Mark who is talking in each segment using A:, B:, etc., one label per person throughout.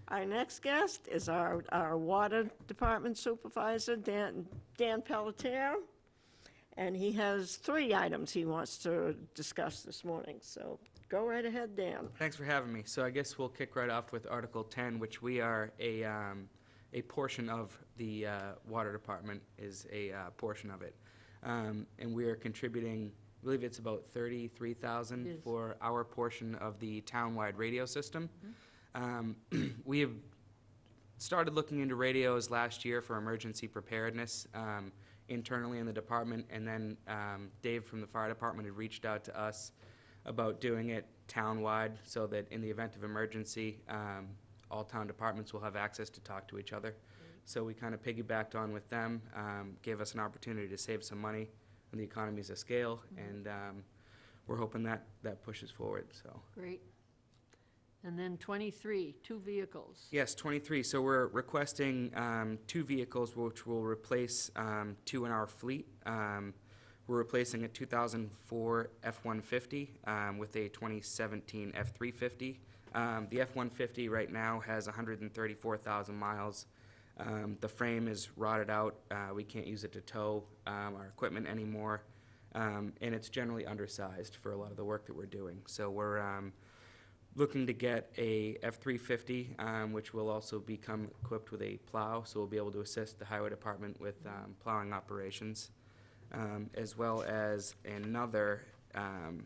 A: Our next guest is our Water Department Supervisor, Dan Pelletier, and he has 3 items he wants to discuss this morning. So go right ahead, Dan.
B: Thanks for having me. So I guess we'll kick right off with Article 10, which we are a portion of the Water Department is a portion of it. And we are contributing, I believe it's about $33,000 for our portion of the town-wide radio system. We have started looking into radios last year for emergency preparedness internally in the department, and then Dave from the fire department had reached out to us about doing it town-wide so that in the event of emergency, all town departments will have access to talk to each other. So we kind of piggybacked on with them, gave us an opportunity to save some money on the economies of scale, and we're hoping that pushes forward. So
C: Great. And then 23, 2 vehicles.
B: Yes, 23. So we're requesting 2 vehicles which will replace 2 in our fleet. We're replacing a 2004 F-150 with a 2017 F-350. The F-150 right now has 134,000 miles. The frame is rotted out. We can't use it to tow our equipment anymore. And it's generally undersized for a lot of the work that we're doing. So we're looking to get a F-350, which will also become equipped with a plow, so we'll be able to assist the highway department with plowing operations, as well as another, let me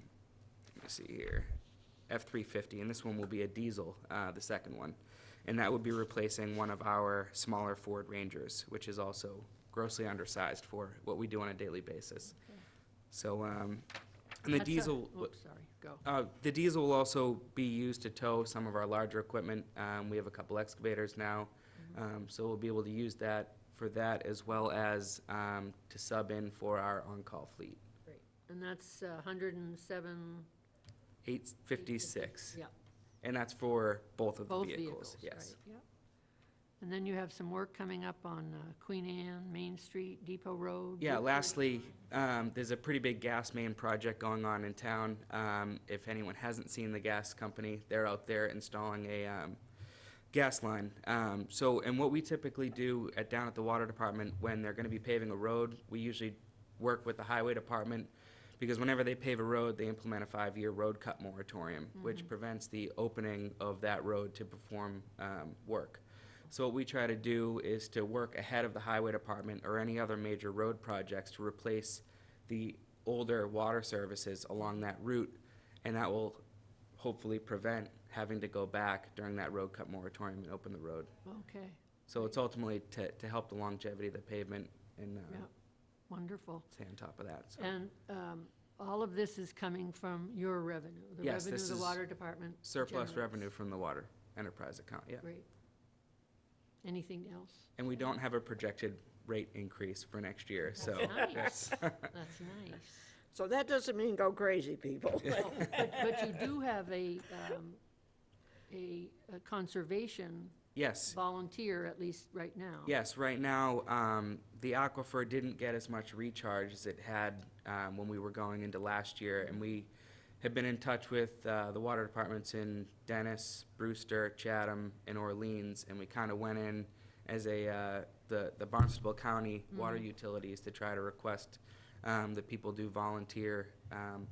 B: see here, F-350, and this one will be a diesel, the second one, and that would be replacing one of our smaller Ford Rangers, which is also grossly undersized for what we do on a daily basis.
C: Okay.
B: So, and the diesel.
C: Sorry, go.
B: The diesel will also be used to tow some of our larger equipment. We have a couple excavators now, so we'll be able to use that for that, as well as to sub in for our on-call fleet.
C: Great. And that's 107.
B: 856.
C: Yeah.
B: And that's for both of the
C: Both
B: vehicles. Yes.
C: Right, yeah. And then you have some work coming up on Queen Anne, Main Street, Depot Road.
B: Yeah, lastly, there's a pretty big gas main project going on in town. If anyone hasn't seen the gas company, they're out there installing a gas line. And what we typically do down at the water department when they're going to be paving a road, we usually work with the highway department, because whenever they pave a road, they implement a 5-year road cut moratorium, which prevents the opening of that road to perform work. So what we try to do is to work ahead of the highway department or any other major road projects to replace the older water services along that route, and that will hopefully prevent having to go back during that road cut moratorium and open the road.
C: Okay.
B: So it's ultimately to help the longevity of the pavement and
C: Yeah. Wonderful.
B: stay on top of that. So.
C: And all of this is coming from your revenue, the
B: Yes,
C: revenue of
B: this
C: the
B: is
C: water department
B: surplus
C: generates.
B: revenue from the water enterprise account, yeah.
C: Great. Anything else?
B: And we don't have a projected rate increase for next year, so.
C: Nice. That's nice.
A: So that doesn't mean go crazy, people.
C: But you do have a conservation
B: Yes.
C: volunteer, at least right now.
B: Yes, right now, the aquifer didn't get as much recharge as it had when we were going into last year, and we have been in touch with the water departments in Dennis, Brewster, Chatham, and Orleans, and we kind of went in as the Barnstable County water utilities to try to request that people do volunteer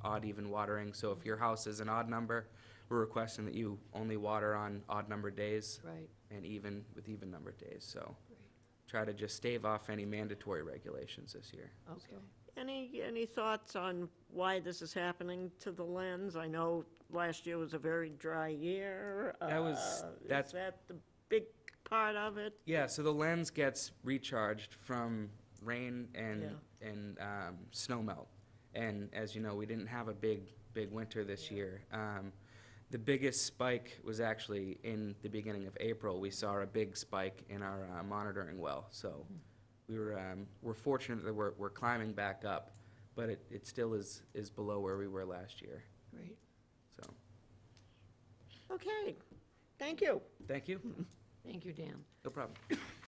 B: odd-even watering. So if your house is an odd number, we're requesting that you only water on odd-numbered days.
C: Right.
B: And even with even-numbered days. So
C: Great.
B: try to just stave off any mandatory regulations this year.
C: Okay.
A: Any thoughts on why this is happening to the lens? I know last year was a very dry year.
B: That's
A: Is that the big part of it?
B: Yeah, so the lens gets recharged from rain and snow melt. And as you know, we didn't have a big winter this year. The biggest spike was actually in the beginning of April. We saw a big spike in our monitoring well. So we're fortunate that we're climbing back up, but it still is below where we were last year.
C: Great.
B: So
A: Okay, thank you.
B: thank you.
C: Thank you, Dan.
B: No problem.